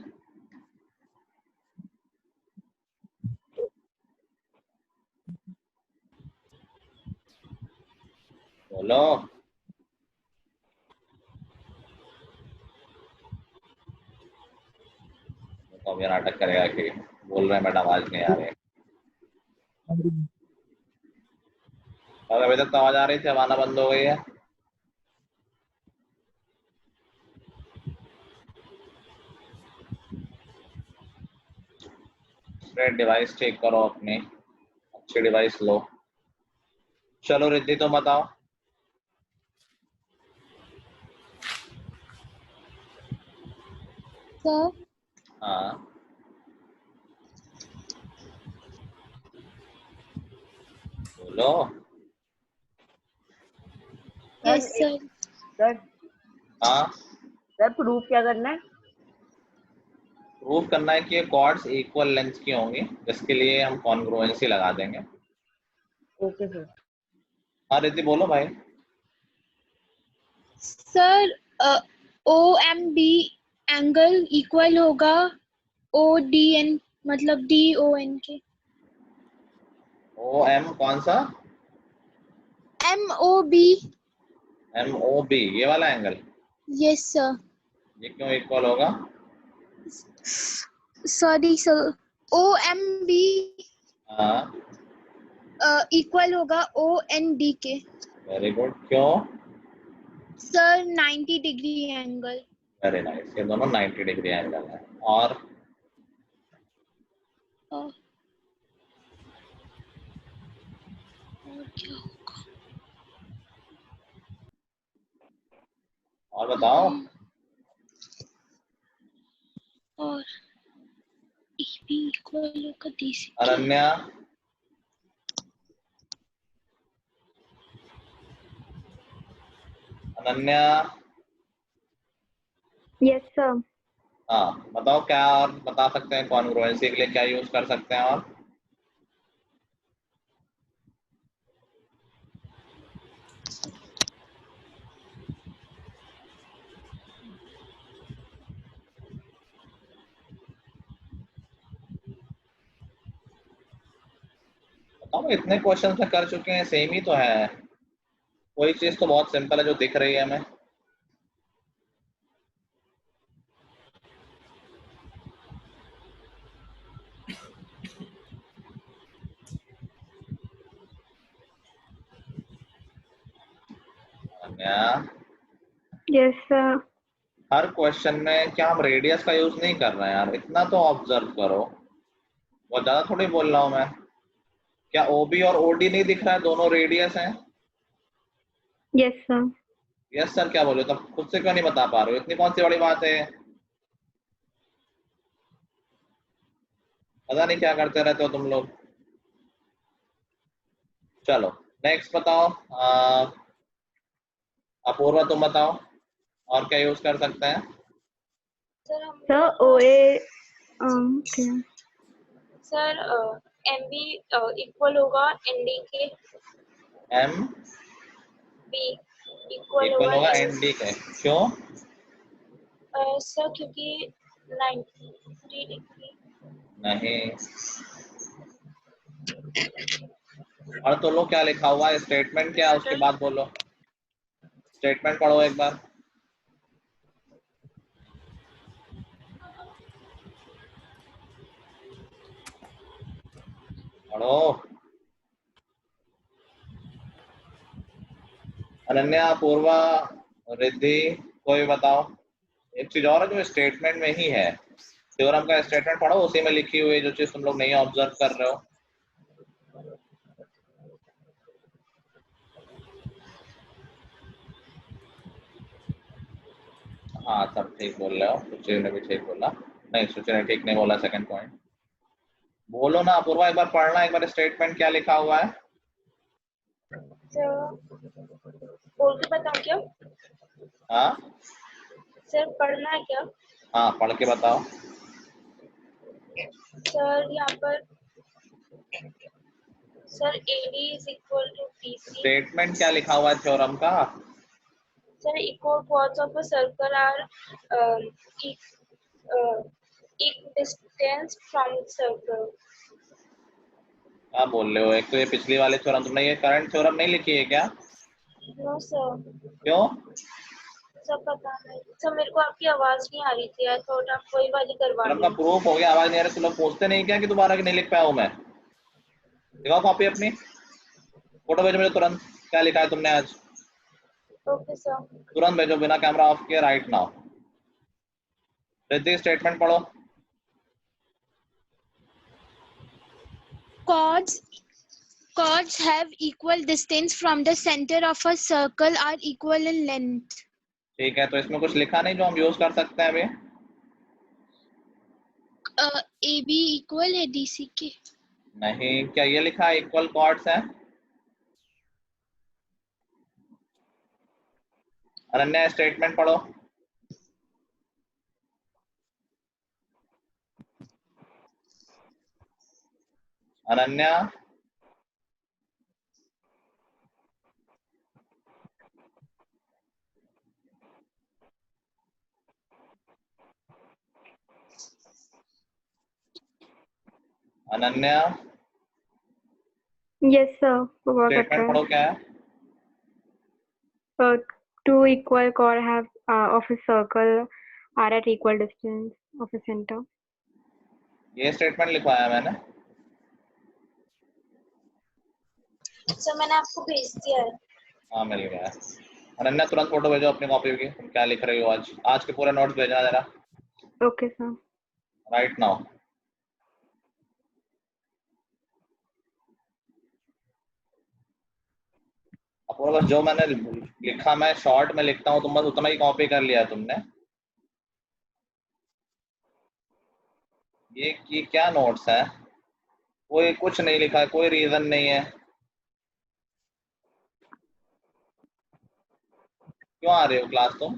बोलो। तो अब ये नाटक करेगा कि बोल रहे हैं बट आवाज नहीं आ रही है। और अभी तक तो आवाज आ रही थी, अब आना बंद हो गई है। डिवाइस ठीक करो अपनी, अच्छी डिवाइस लो। चलो रिद्धि तुम बताओ। सर हाँ बोलो। Sir yes sir. सर हाँ, सर प्रूफ क्या करना है? प्रूफ करना है कि ये कॉर्ड्स इक्वल लेंथ की होंगी, जिसके लिए हम कॉन्ग्रुएंसी लगा देंगे। Okay sir. हाँ रिद्धि बोलो भाई। Sir O M B angle equal होगा ओ डी एन मतलब डी ओ एन के। ओ एम कौन सा? M O B. M O B, ये वाला एंगल। Yes sir. ये क्यों इक्वल होगा? Sorry sir, O M B हाँ इक्वल होगा ओ एन डी के। Very good. क्यों? Sir 90 degree angle. Very nice, ये दोनों 90 डिग्री एंगल है। और क्या होगा? और बताओ। और ए बी इक्वल होगा D C. Ananya Ananya yes sir. हाँ बताओ, क्या और बता सकते हैं? कॉन्ग्रुएंसी के लिए क्या यूज कर सकते हैं? और बताओ, इतने क्वेश्चन में कर चुके हैं, सेम ही तो है। कोई चीज तो बहुत सिंपल है जो दिख रही है हमें। Ananya yes sir. हर क्वेश्चन में क्या हम रेडियस का यूज नहीं कर रहे हैं यार? इतना तो ऑब्जर्व करो। बहुत ज्यादा थोड़ी बोल रहा हूँ मैं। क्या OB और OD नहीं दिख रहा है? दोनों रेडियस हैं। Yes, sir. यस सर क्या बोले? तब खुद से क्यों नहीं बता पा रहे हो? इतनी कौन सी बड़ी बात है? पता नहीं क्या करते रहते हो तुम लोग। चलो नेक्स्ट बताओ। अपूर्वा तुम बताओ और क्या यूज कर सकते हैं? Sir, OA. Okay. Sir MB equal होगा ND के। M B इक्वल इक्वल होगा होगा ND के। क्यों? सर क्योंकि 90 डिग्री। नहीं। और तो लो क्या लिखा हुआ है? स्टेटमेंट क्या है उसके बाद बोलो। स्टेटमेंट पढ़ो एक बार। पढ़ो। अनन्या, पूर्वा, रिद्धि, कोई बताओ। एक चीज और है जो स्टेटमेंट में ही है। थ्योरम का स्टेटमेंट पढ़ो, उसी में लिखी हुई जो चीज तुम लोग नहीं ऑब्जर्व कर रहे हो। हाँ सब ठीक बोल रहे हो, सुचिर ने भी ठीक बोला। नहीं सुचिर ने ठीक नहीं बोला। सेकंड पॉइंट बोलो ना अपूर्वा, एक बार पढ़ना, एक बार स्टेटमेंट क्या लिखा हुआ है। बोल के बताओ क्या? हाँ सर पढ़ना है क्या? हाँ पढ़ के बताओ। सर यहाँ पर sir AD is equal to BC. Statement क्या लिखा हुआ है थ्योरम का? Sir, equal chords of a circle are equidistant from the circle. क्या बोल रहे हो? एक तो ये पिछली वाले थ्योरम, तुमने ये करंट थ्योरम नहीं लिखी है क्या? No sir. क्यों? सर पता नहीं सर, मेरे को आपकी आवाज नहीं आ रही थी यार, थोड़ा आप वही वाली करवा थ्योरम का लो। प्रूफ हो गया, आवाज नहीं आ रही तो लोग पूछते नहीं क्या कि दोबारा कि नहीं लिख पाया हूं मैं? दिखाओ कॉपी अपनी, फोटो भेजो मुझे तुरंत। क्या लिखा है तुमने आज? Okay sir. तुरंत भेजो, बिना कैमरा ऑफ किए, राइट नाउ। रिद्धि स्टेटमेंट पढ़ो। Chords have equal distance from the center of a circle are equal in length. ठीक है, तो इसमें कुछ लिखा नहीं जो हम यूज कर सकते हैं अभी? AB equal है DC के। नहीं, क्या ये लिखा है इक्वल कॉर्ड्स है? अनन्या स्टेटमेंट पढ़ो। Ananya Ananya Yes, sir. Statement पढ़ो क्या है? Two equal chord have of a circle are at equal distance of a center. ये स्टेटमेंट लिखवाया मैंने। सर मैंने आपको भेज दिया है। हाँ मिल गया है। अनन्या तुरंत फोटो भेजो अपनी कॉपी की, तुम क्या लिख रही हो आज। आज के पूरे नोट्स भेजना जरा, Okay, sir. Right now. Apoorva बस जो मैंने लिखा, मैं शॉर्ट में लिखता हूँ, तुम बस उतना ही कॉपी कर लिया तुमने। ये क्या नोट्स है? कोई कुछ नहीं लिखा है, कोई रीजन नहीं है। क्यों आ रहे हो क्लास तुम?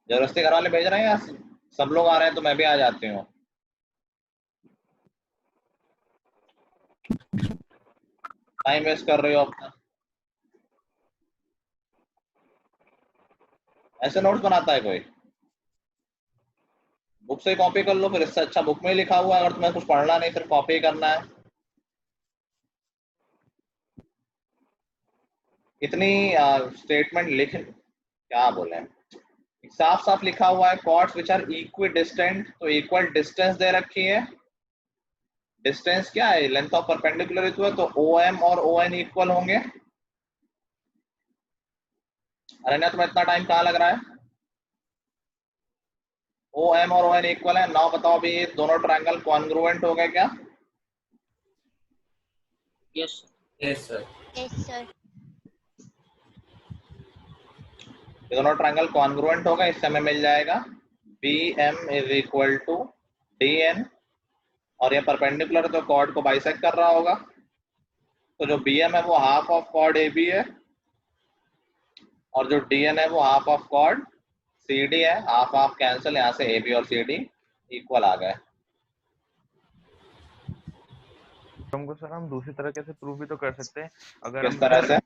जबरदस्ती घर वाले भेज रहे हैं या सब लोग आ रहे हैं तो मैं भी आ जाती हूँ? टाइम वेस्ट कर रहे हो अपना। ऐसे नोट्स बनाता है कोई? बुक से कॉपी कर लो फिर, इससे अच्छा बुक में लिखा हुआ है। अगर तुम्हें कुछ पढ़ना नहीं, सिर्फ कॉपी करना है। इतनी स्टेटमेंट लिख, क्या बोले, साफ साफ लिखा हुआ है chords which are equidistant, तो इक्वल डिस्टेंस दे रखी है। डिस्टेंस क्या है? लेंथ ऑफ परपेंडिकुलर है, तो OM और ON इक्वल होंगे। अनन्या तुम्हें इतना टाइम कहाँ लग रहा है? OM और ON इक्वल है। नाउ बताओ अभी ये दोनों ट्रायंगल कॉन्ग्रुएंट हो गए क्या? Yes yes sir. Yes sir. ये दोनों ट्रायंगल कॉन्ग्रुएंट होगा, इससे हमें मिल जाएगा BM is equal to DN, और ये परपेंडिकुलर तो कॉर्ड को बाइसेक्ट कर रहा होगा, तो जो BM है वो हाफ ऑफ कॉर्ड AB है, और जो DN है वो हाफ ऑफ कॉर्ड CD है। हाफ हाफ कैंसिल, यहाँ से AB और CD इक्वल आ गए। हमको सर हम दूसरी तरह कैसे प्रूव भी तो कर सकते हैं, अगर किस हम तरह से?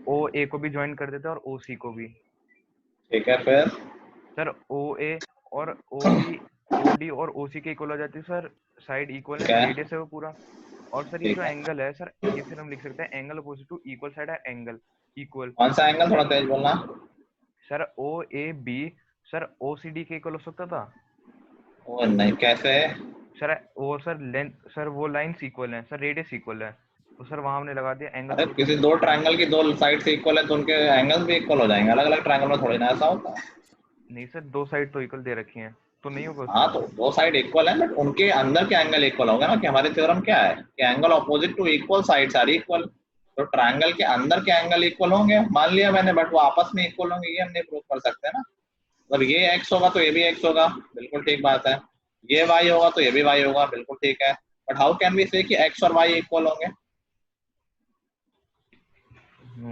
OA को भी ज्वाइन कर देते हैं और OC को भी। ठीक है, फिर सर OA और OD और OC के इक्वल हो जाती है सर, साइड इक्वल है, रेडियस है वो पूरा। और सर ये ठीक जो है। एंगल है सर, ये फिर हम लिख सकते हैं angle opposite to equal side है एंगल इक्वल। कौन सा एंगल? थोड़ा तेज बोलना। सर OAB सर OCD के इक्वल हो सकता था। ओ नहीं, कैसे? सर वो सर लेंथ सर वो लाइंस इक्वल हैं सर, रेडियस इक्वल है, तो सर वहां हमने लगा दिया एंगल। अरे किसी दो ट्रायंगल की दो साइड इक्वल है तो उनके एंगल्स भी इक्वल हो जाएंगे, अलग अलग ट्रायंगल में थोड़ी ना ऐसा होता है। नहीं सर, दो साइड तो इक्वल दे रखी हैं, तो नहीं होगा हाँ, उसमें। तो दो साइड इक्वल है, बट उनके अंदर के एंगल इक्वल होंगे ना, कि हमारे थ्योरम क्या है कि angle opposite to equal sides are equal, तो ट्रायंगल के अंदर के एंगल इक्वल होंगे, मान लिया मैंने, बट वो आपस में इक्वल होंगे ये हम नहीं प्रूव कर सकते ना। मतलब ये x होगा तो ये भी x होगा, बिल्कुल ठीक बात है। ये y होगा तो ये भी y होगा, बिल्कुल ठीक है। बट हाउ कैन वी से कि x और y इक्वल होंगे?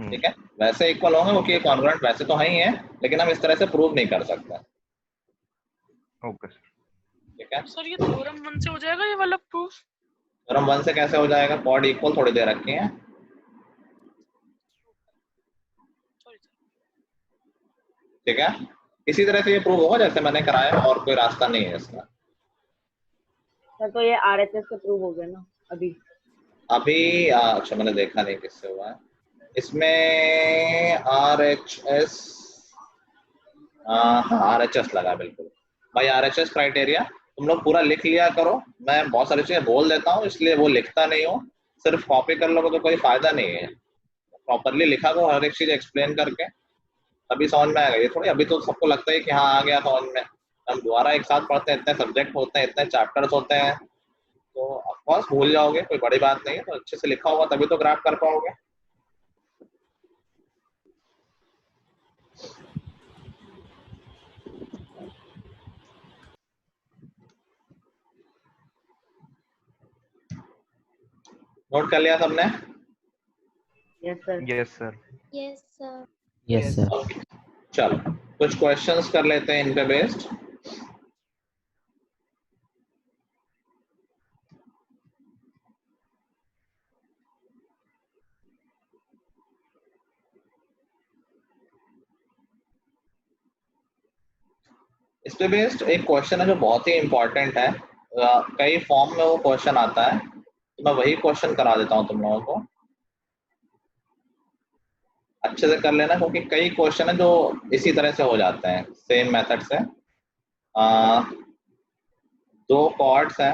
ठीक है, वैसे इक्वल होंगे क्योंकि कॉन्ग्रुएंट वैसे तो है ही है, लेकिन हम इस तरह से प्रूव नहीं कर सकते। Okay sir. ठीक है सर, ये थ्योरम 1 से हो जाएगा ये वाला प्रूफ? थ्योरम 1 से कैसे हो जाएगा? कॉर्ड इक्वल थोड़ी दे रखी है। ठीक है, इसी तरह से ये प्रूव होगा जैसे मैंने कराया, और कोई रास्ता नहीं है इसका। सर तो ये RHS से प्रूव हो गया ना अभी? अच्छा, मैंने देखा नहीं किससे हुआ है इसमें। RHS, हाँ RHS लगा बिल्कुल भाई। RHS क्राइटेरिया तुम लोग पूरा लिख लिया करो, मैं बहुत सारी चीजें बोल देता हूँ इसलिए वो लिखता नहीं हूँ, सिर्फ कॉपी कर लोगे तो कोई फायदा नहीं है। प्रॉपरली लिखा करो, हर एक चीज एक्सप्लेन करके, तभी समझ में आएगा। ये थोड़ी अभी तो सबको लगता है कि हाँ आ गया समझ में, हम दोबारा एक साथ पढ़ते हैं, इतने सब्जेक्ट होते हैं, इतने चैप्टर्स होते हैं, तो ऑफकोर्स भूल जाओगे, कोई बड़ी बात नहीं है। तो अच्छे से लिखा होगा तभी तो ग्रैब कर पाओगे। नोट कर लिया सबने? Yes sir. Yes sir. Yes sir. Yes sir. चलो कुछ क्वेश्चंस कर लेते हैं इन पे बेस्ड। इस पे बेस्ड एक क्वेश्चन है जो बहुत ही इंपॉर्टेंट है, कई फॉर्म में वो क्वेश्चन आता है, तो मैं वही क्वेश्चन करा देता हूँ तुम लोगों को, अच्छे से कर लेना, क्योंकि कई क्वेश्चन है जो इसी तरह से हो जाते हैं, सेम मेथड से। दो कॉर्ड्स हैं,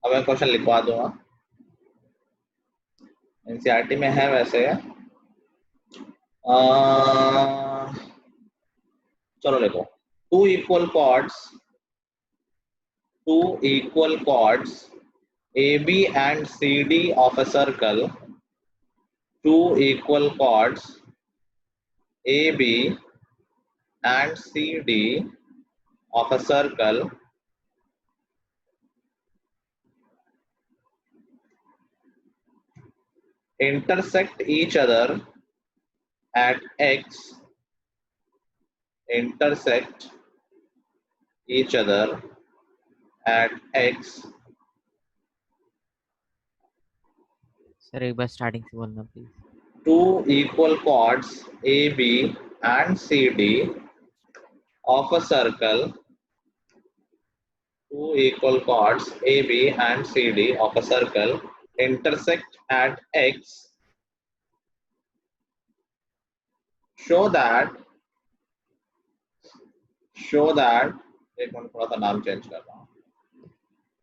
अब मैं क्वेश्चन लिखवा दूंगा, एनसीईआरटी में है वैसे। चलो लिखो, two equal chords AB and CD of a circle, two equal chords AB and CD of a circle intersect each other at X, intersect each other at X। Sir एक बार स्टार्टिंग से बोलना please. Two equal chords AB and CD of a circle, two equal chords AB and CD of a circle intersect at X, show that एक मिनट थोड़ा सा नाम चेंज कर रहा हूँ,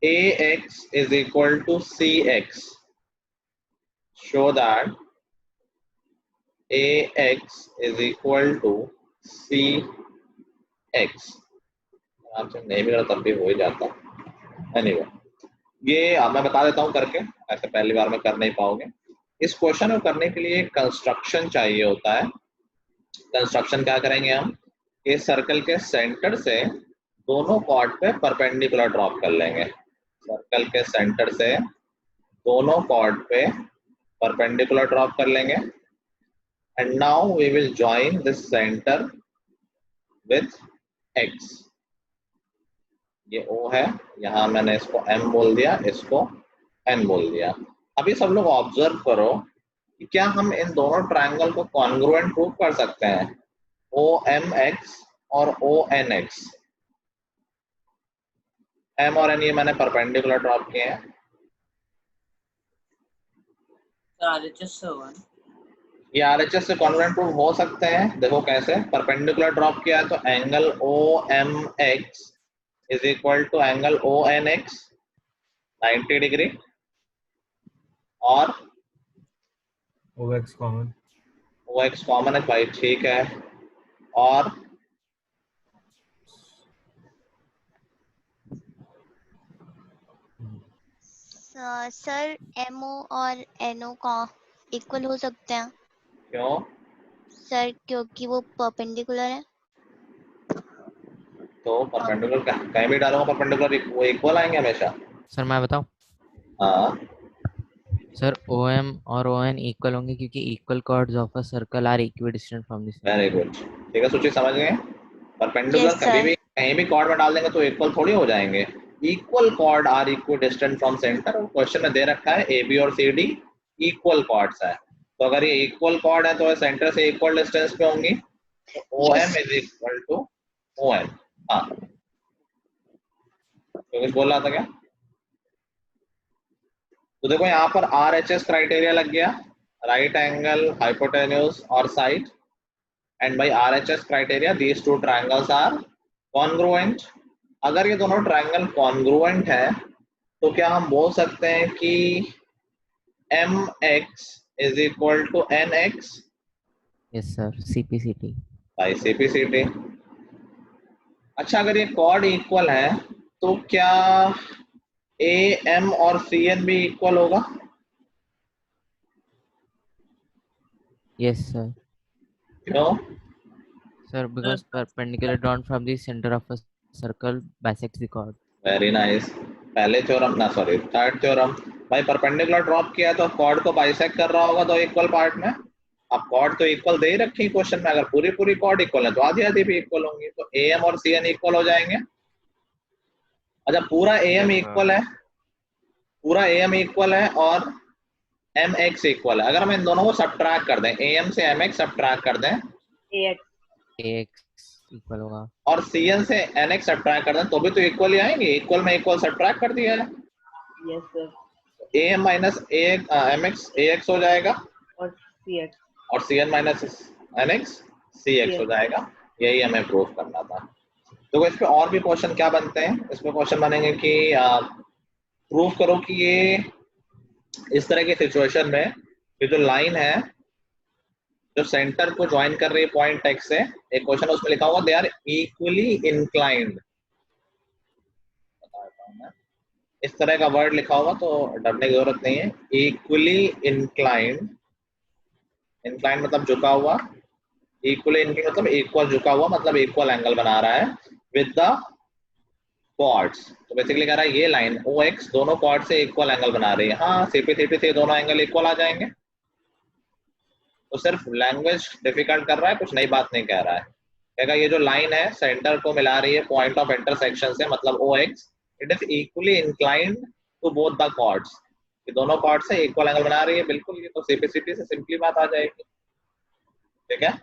AX is equal to CX, show that AX is equal to CX। आराम से नहीं भी करो तब भी हो ही जाता। एनीवे ये मैं बता देता हूँ करके, ऐसे पहली बार में कर नहीं पाओगे। इस क्वेश्चन को करने के लिए कंस्ट्रक्शन चाहिए होता है। कंस्ट्रक्शन क्या करेंगे हम, इस सर्कल के सेंटर से दोनों कॉर्ड पे परपेंडिकुलर ड्रॉप कर लेंगे। सर्कल के सेंटर से दोनों कॉर्ड पे परपेंडिकुलर ड्रॉप कर लेंगे। And now we will join this centre with x। ये O है, यहाँ मैंने इसको M बोल दिया, इसको N बोल दिया। अभी सब लोग ऑब्जर्व करो कि क्या हम इन दोनों ट्रायंगल को कॉन्ग्रुएंट प्रूव कर सकते हैं, OMX और ONX। M और N ये मैंने परपेंडिकुलर ड्रॉप किए हैं। ये RHS से कॉन्ग्रुएंट प्रूव हो सकते हैं। देखो कैसे, परपेंडिकुलर ड्रॉप किया है तो angle OMX is equal to angle ONX 90 डिग्री, और OX कॉमन, OX कॉमन है भाई, ठीक है। और सर MO और NO का इक्वल हो सकते हैं? क्यों सर क्योंकि वो परपेंडिकुलर है। तो परपेंडिकुलर कहीं भी डालूंगा परपेंडिकुलर वो इक्वल आएंगे हमेशा। सर मैं बताऊं? हाँ सर OM और ON इक्वल होंगे क्योंकि equal chords of a circle are equidistant from this. Very good, ठीक है सूची समझ गए। परपेंडिकुलर कभी भी कहीं भी कॉर्ड में डाल देंगे तो इक्वल थोड़ी हो जाएंगे। Equal chord are equidistant from centre. Question में दे रखा है AB और CD इक्वल कॉर्ड्स है, तो अगर ये इक्वल कॉर्ड है तो सेंटर से इक्वल डिस्टेंस पे होंगी। OM is equal to ON। हाँ तो कुछ बोल रहा था क्या? तो देखो यहाँ पर RHS क्राइटेरिया लग गया, राइट एंगल, हाइपोटेन्यूज और साइड। And by RHS criteria these two triangles are congruent. अगर ये दोनों ट्रायंगल कॉन्ग्रुएंट है तो क्या हम बोल सकते हैं कि MX is equal to NX? Yes sir, CPCT by CPCT। अच्छा अगर ये कॉर्ड इक्वल है तो क्या AM और CN भी इक्वल होगा? Yes sir. क्यों? Sir because perpendicular drawn from the center of a circle bisects the chord। Very nice. पहले थ्योरम ना सॉरी थर्ड थ्योरम, भाई परपेंडिकुलर ड्रॉप किया तो कॉर्ड को बाइसेक्ट कर रहा होगा तो इक्वल पार्ट में। अब कॉर्ड तो इक्वल दे ही रखी क्वेश्चन में, अगर पूरी पूरी कॉर्ड इक्वल है तो आधी आधी भी इक्वल होंगी, तो AM और CN इक्वल हो जाएंगे। अच्छा पूरा AM इक्वल है, पूरा AM इक्वल है और MX इक्वल है। अगर हम इन दोनों को सब्ट्रैक्ट कर दें, AM से MX सब्ट्रैक्ट कर दें, AX इक्वल होगा, और CN से NX सब्ट्रैक्ट कर दें तो भी तो इक्वल ही आएंगे। इक्वल में इक्वल सब्ट्रैक्ट कर दिया है। Yes sir. AM minus MX AX हो जाएगा और CX और CN माइनस NX CX हो जाएगा। यही हमें प्रूफ करना था। तो इस पे और भी क्वेश्चन क्या बनते हैं, इस पे क्वेश्चन बनेंगे कि प्रूफ करो कि ये इस तरह की सिचुएशन में ये जो लाइन है जो सेंटर को ज्वाइन कर रही है पॉइंट X से, एक क्वेश्चन उसमें लिखा होगा दे आर इक्वली इंक्लाइंड। इस तरह का वर्ड लिखा होगा तो डरने की जरूरत नहीं है। इक्वली इंक्लाइंड, इंक्लाइंड मतलब झुका हुआ, इक्वली इंक्लाइंड मतलब इक्वल झुका हुआ, मतलब इक्वल एंगल बना रहा है विद द कॉर्ड्स। तो बेसिकली कह रहा है ये लाइन OX दोनों कॉर्ड से इक्वल एंगल बना रही है। हाँ CP से दोनों एंगल इक्वल आ जाएंगे। तो सिर्फ लैंग्वेज डिफिकल्ट कर रहा है, कुछ नई बात नहीं कह रहा है। कहेगा ये जो लाइन है सेंटर को मिला रही है पॉइंट ऑफ इंटरसेक्शन से, मतलब OX, it is equally inclined to both the chords. ये दोनों कॉर्ड से इक्वल एंगल बना रही है, बिल्कुल। ये तो CP से सिंपली बात आ जाएगी। ठीक है,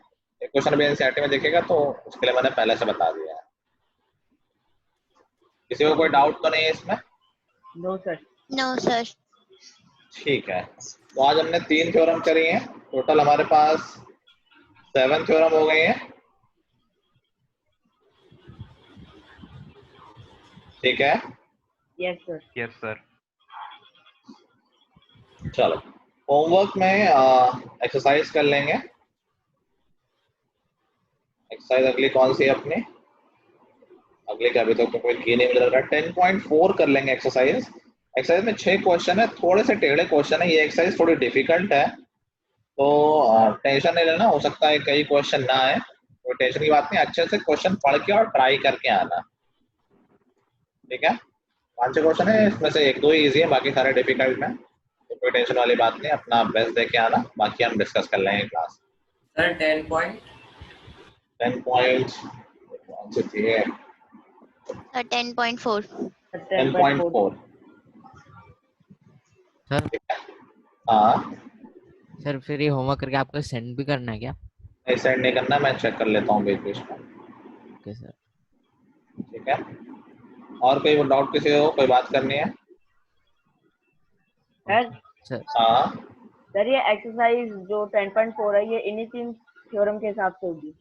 एक क्वेश्चन भी एनसीईआरटी में देखेगा तो उसके लिए मैंने पहले से बता दिया है। किसी को कोई डाउट तो नहीं है इसमें? No sir. No sir. ठीक है, तो आज हमने 3 थ्योरम करी हैं, टोटल हमारे पास 7 थ्योरम हो गए हैं। ठीक है, यस सर। Yes sir. चलो होमवर्क में एक्सरसाइज कर लेंगे। एक्सरसाइज अगली कौन सी है अपनी? अगले का अभी तक तो कोई की नहीं मिल रहा। 10.4 कर लेंगे एक्सरसाइज। एक्सरसाइज में 6 क्वेश्चन है, थोड़े से टेढ़े क्वेश्चन है, ये एक्सरसाइज थोड़ी डिफिकल्ट है, तो टेंशन नहीं लेना, हो सकता है कई क्वेश्चन ना आए, तो टेंशन की बात नहीं, अच्छे से क्वेश्चन पढ़ के और ट्राई करके आना, ठीक है। 5-6 क्वेश्चन है, इसमें से 1-2 ही इजी है, बाकी सारे डिफिकल्ट हैं, तो कोई टेंशन वाली बात नहीं, अपना बेस्ट दे के आना, बाकी हम डिस्कस कर लेंगे class. Sir 10 point 10 points 10.4 10.4 sir. हाँ सर फिर ये होमवर्क करके आपको सेंड भी करना है क्या? नहीं, सेंड नहीं करना, मैं चेक कर लेता हूँ बीच में। Okay sir. ठीक है, और कोई डाउट किसी को, कोई बात करनी है? सर हाँ सर ये एक्सरसाइज जो 10.4 है ये इन्हीं 3 थ्योरम के हिसाब से होगी?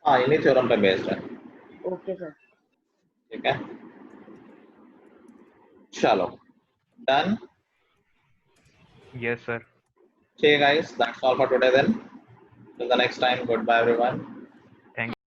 हाँ, इन्हीं थ्योरम पे बेस्ड है। Okay sir. ठीक है, चलो done. Yes sir. Okay guys, that's all for today then. Till the next time, goodbye everyone.